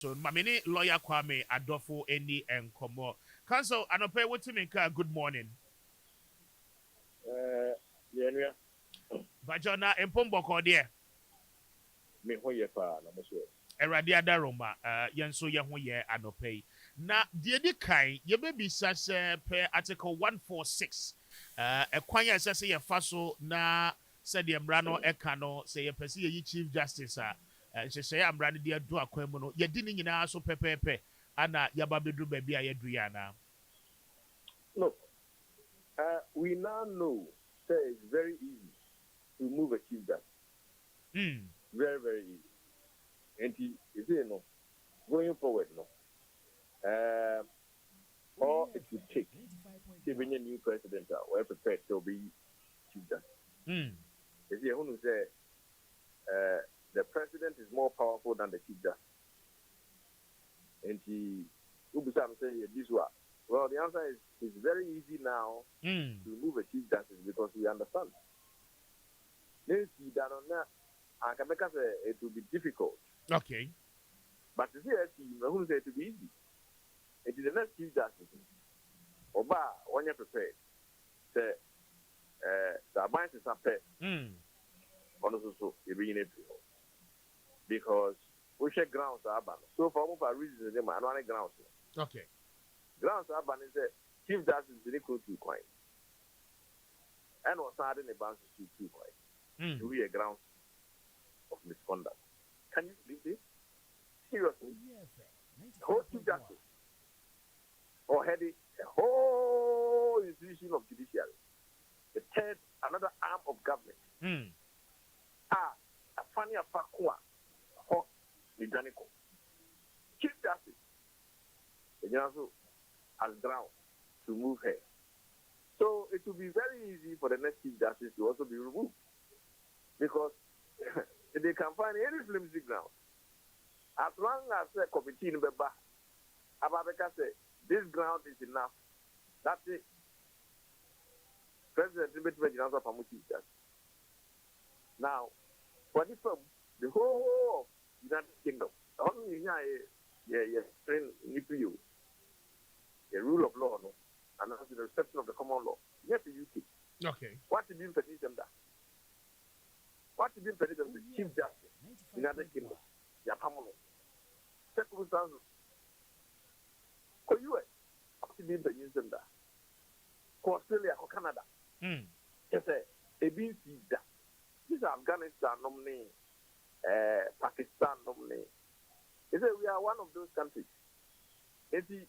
So, Mamini lawyer Kwame Adofo any and Komo. Council, Anope, what to make good morning. Yeah, Bajona and Pomboko dear. me ho ye pa na mo so. Eradia Daroma, Yanso Yahoye Anope. Na, dear Kai, ye may be such per article 146. A quanya says a faso na said the Ambrano Ekano, say a Percy Chief Justice. She say Ambrani dear do a quemono, ye didn't in our so pepe, Anna Yababidu baby Adriana. Look, we now know that it's very easy to move a chief justice. Very, very easy. And you see, no, going forward, no. Or it would take giving a new president or prepared to be chief justice. You see, who say the president is more powerful than the chief justice. And he, who be saying this one. Well, the answer is it's very easy now to remove a chief justice because we understand. Then see that on that, I can make us it will be difficult. Okay. But to see who say it will be easy. It is the next chief justice. Oba, when you're prepared, say, the bind is up there. Also, you bring it because we share grounds are banned. So for most reasons, they might not grounds. Okay. Grounds are banned is chief justice is equal to coin. And was starting a bounce to coin. To be a grounds of misconduct. Can you believe this? Seriously? Whole chief justice or heading a whole institution of judiciary, the third, another arm of government. A funny afakwa, hawk, Nidanico. Chief justice, the general has drowned to move her. So it will be very easy for the next chief justice to also be removed. Because they can find any flimsy ground. As long as the committee in Beba, Ababeka said, this ground is enough. That's it. President Tibet also promote chief justice. Now, for this firm, the whole of United Kingdom, only train you, the rule of law, no, and also the reception of the common law. Yes, the UK. Okay. What did you petition them that? What did you petition the chief justice in United Kingdom? Yapamolo. Circumstances. For US, what did you petition them that? For Australia, for Canada. Yes, a BC that. This is Afghanistan nominee, Pakistan nominee. He said we are one of those countries. You see,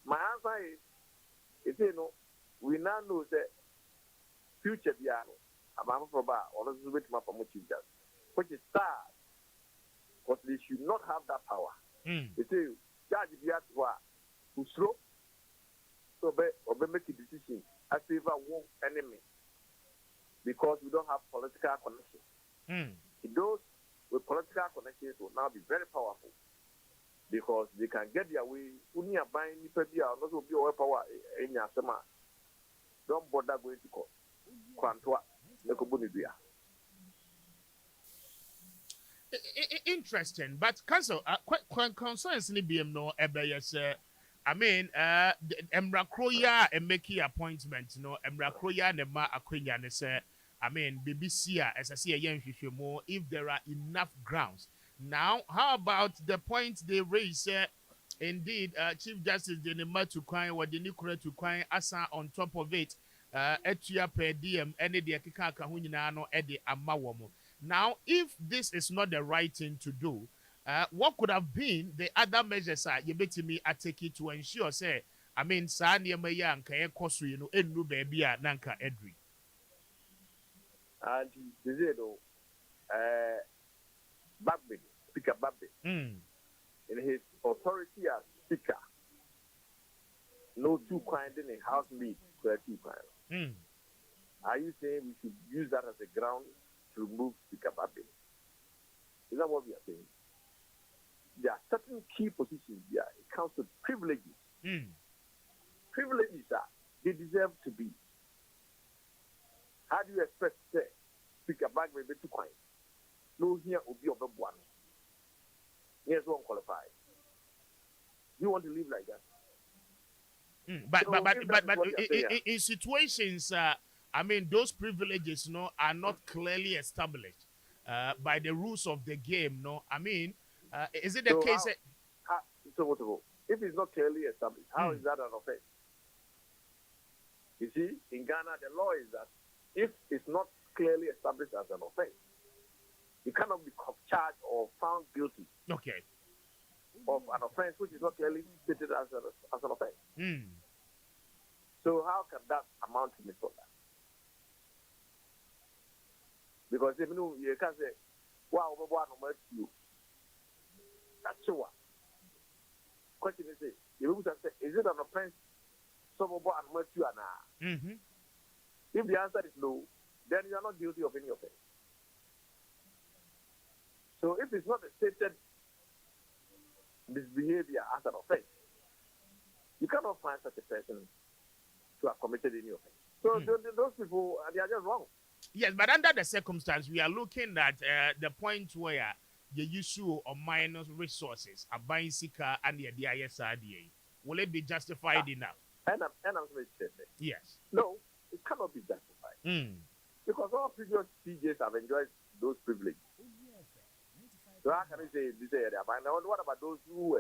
my answer is, we now know that future piano, I'm for bar, or with my promotion, which is sad, but they should not have that power. You say, judge the who slow, so be make a decision as favor one enemy. Because we don't have political connections. Those with political connections will now be very powerful because they can get their way. Only buying also be our power in your summer. Don't bother going to court. Interesting, but council, concerns ni BM no ebe I mean, Emra Kroya and making appointment, Emra Kroya and Ma Aquina, ne say, I mean, BBC, as I see a young more, if there are enough grounds. Now, how about the point they raise? Indeed, Chief Justice Denima to Kwai or the Nikura to Kwai Asa on top of it, Etia per diem, any the Kika Kahunano, Eddie Amawomo. Now, if this is not the right thing to do, what could have been the other measures you bet me I take it to ensure, say, I mean, Sanya Maya and Kaya Kosu, Enu baby, Nanka Edri. And he said, Babby, Speaker Babby, in his authority as Speaker, no two kind in a house meet where two kind. Are you saying we should use that as a ground to remove Speaker Babby? Is that what we are saying? There are certain key positions there. It comes with privileges. Privileges that they deserve to be. How do you expect to Speaker Babby to coin? No, here will be of one. Here's one qualified. You want to live like that? But So but but if but, that is but what you're saying, in situations, I mean, those privileges, are not clearly established by the rules of the game. No, I mean, is it the so case? how so what to go? If it's not clearly established, how is that an offense? You see, in Ghana, the law is that if it's not clearly established as an offense, you cannot be charged or found guilty Okay. of an offense which is not clearly stated as an offense. Mm. So how can that amount to misconduct? Because if you can say, wow, you, that's what. Question is, you say, is it an offense? Mm-hmm. If the answer is no, then you are not guilty of any offense. So if it's not a stated misbehavior as an offense, you cannot find such a person to have committed any offense. So those people, they are just wrong. Yes, but under the circumstance, we are looking at the point where the issue of minor resources, a buying seeker and the ISRDA, will it be justified enough? And I'm going to say that. Yes. No, it cannot be justified. Because all previous CJs have enjoyed those privileges. So how can you say this area? But what about those who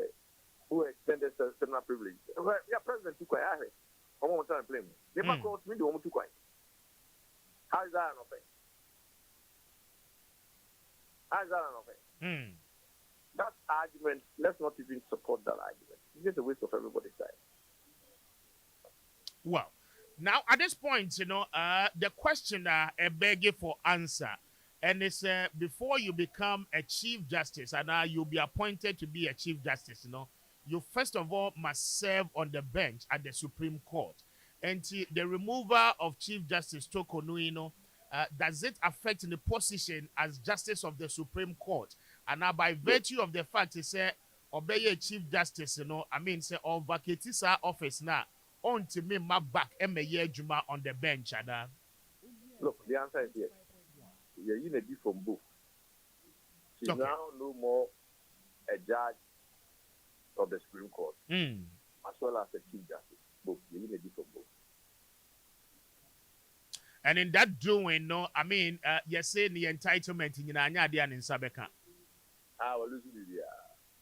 extended certain privileges? Yeah, President Tukwai, I want to blame him. They might go to me, the woman Tukwai. How is that an offense? How is that an offense? That argument, let's not even support that argument. It's just a waste of everybody's time. Well, now at this point, the questioner begging for answer, and it's before you become a chief justice, and you'll be appointed to be a chief justice, you first of all must serve on the bench at the Supreme Court. And the removal of Chief Justice Torkornoo, does it affect the position as Justice of the Supreme Court? And now, by virtue of the fact, he said, obey a Chief Justice, I mean, say, or vacate his office now, on to me, my back, Juma on the bench. Look, the answer is yes. You're in a different book. She's Okay. now no more a judge of the Supreme Court, as well as a Chief Justice. Both, you're in a different book. And in that doing, I mean, you're saying the entitlement in Yanya and in Sabeka.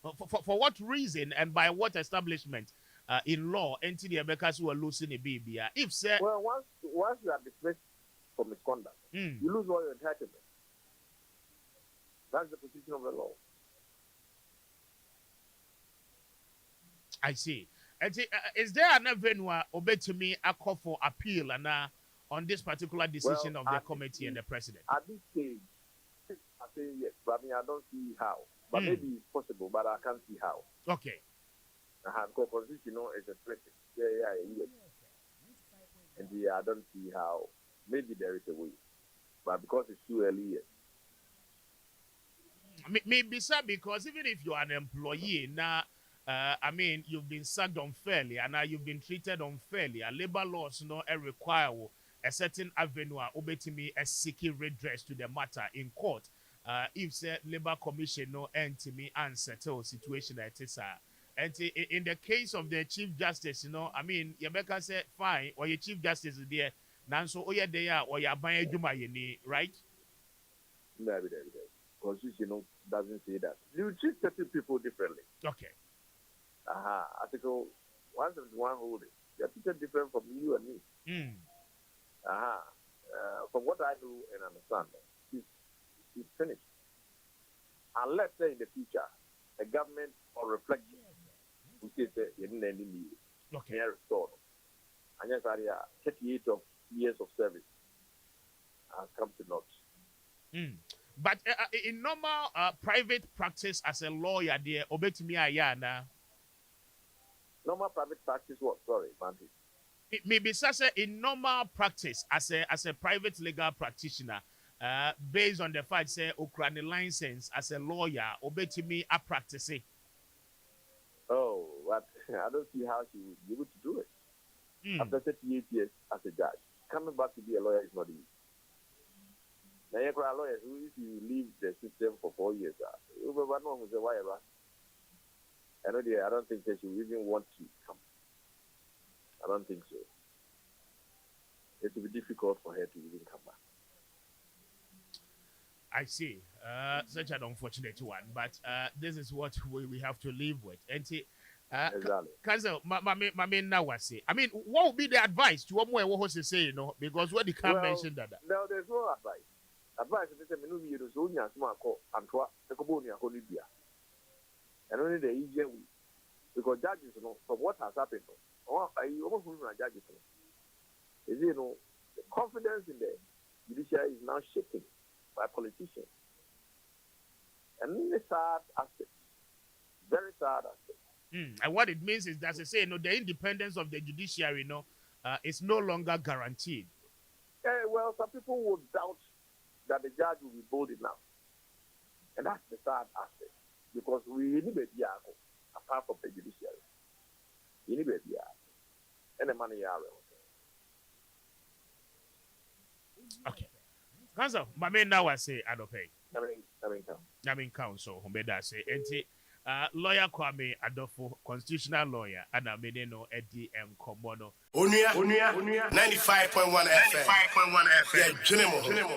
For what reason and by what establishment in law until the Abekas who are losing a baby? If say, well, once you are dismissed for misconduct, you lose all your entitlement. That's the position of the law. I see. And is there an avenue obey to me a call for appeal and on this particular decision of the committee and the president? At this stage, I say yes, but I don't see how. But maybe it's possible, but I can't see how. Okay. Because constitution is a threat. Yeah. And I don't see how. Maybe there is a way, but because it's too early yet. Maybe sir, because even if you are an employee now, I mean, you've been sacked unfairly and you've been treated unfairly. Labor laws require a certain avenue obey a seeking redress to the matter in court. If say Labor Commission to me and settle situation that is and in the case of the Chief Justice, I mean, Yabeka said fine, or your Chief Justice is there. Now so there or your buying right? Maybe. Constitution doesn't say that. You treat certain people differently. Okay. Article 171 holding. They are treated different from you and me. From what I do and understand, it's finished. Unless, say, in the future, a government or reflection will say, you didn't end in the okay. restored. And yes, 38 of years of service has come to naught. But in normal private practice as a lawyer, there, obey to me, normal private practice what? Sorry, Mandy. It may be such in normal practice as a private legal practitioner, based on the fact say Ukraine license as a lawyer, obey to me a practice. Oh, what? I don't see how she would be able to do it. After 38 years as a judge, coming back to be a lawyer is not easy. Now, you're a lawyer who, if you leave the system for 4 years, you will know who's a wire. I don't think that she will even want to come. I don't think so. It will be difficult for her to even come back. I see. Such an unfortunate one, but this is what we have to live with. And Exactly. Council, my main now was say. I mean, what would be the advice to what more to say? Because what you can't mention that. No, there's no advice. Advice is that many years old, you smart call Antoine, the Cobonia, Holibia. And only the easier way. Because judges, from what has happened, I almost judges. Is the confidence in the judiciary is now shaken by politicians. And it's sad aspect. Very sad aspect. And what it means is that they say, the independence of the judiciary, is no longer guaranteed. Well, some people would doubt that the judge will be bold enough. And that's the sad aspect. Because we need a diago, apart from the judiciary. You need a diago. And the money are. Okay. Council, my main now I say, I don't pay. I mean, council, who made that say, lawyer Kwame Adofo, constitutional lawyer, and I mean, Eddie M. Komono. Onua, 95.1 FM. 95.1 FM. Yeah,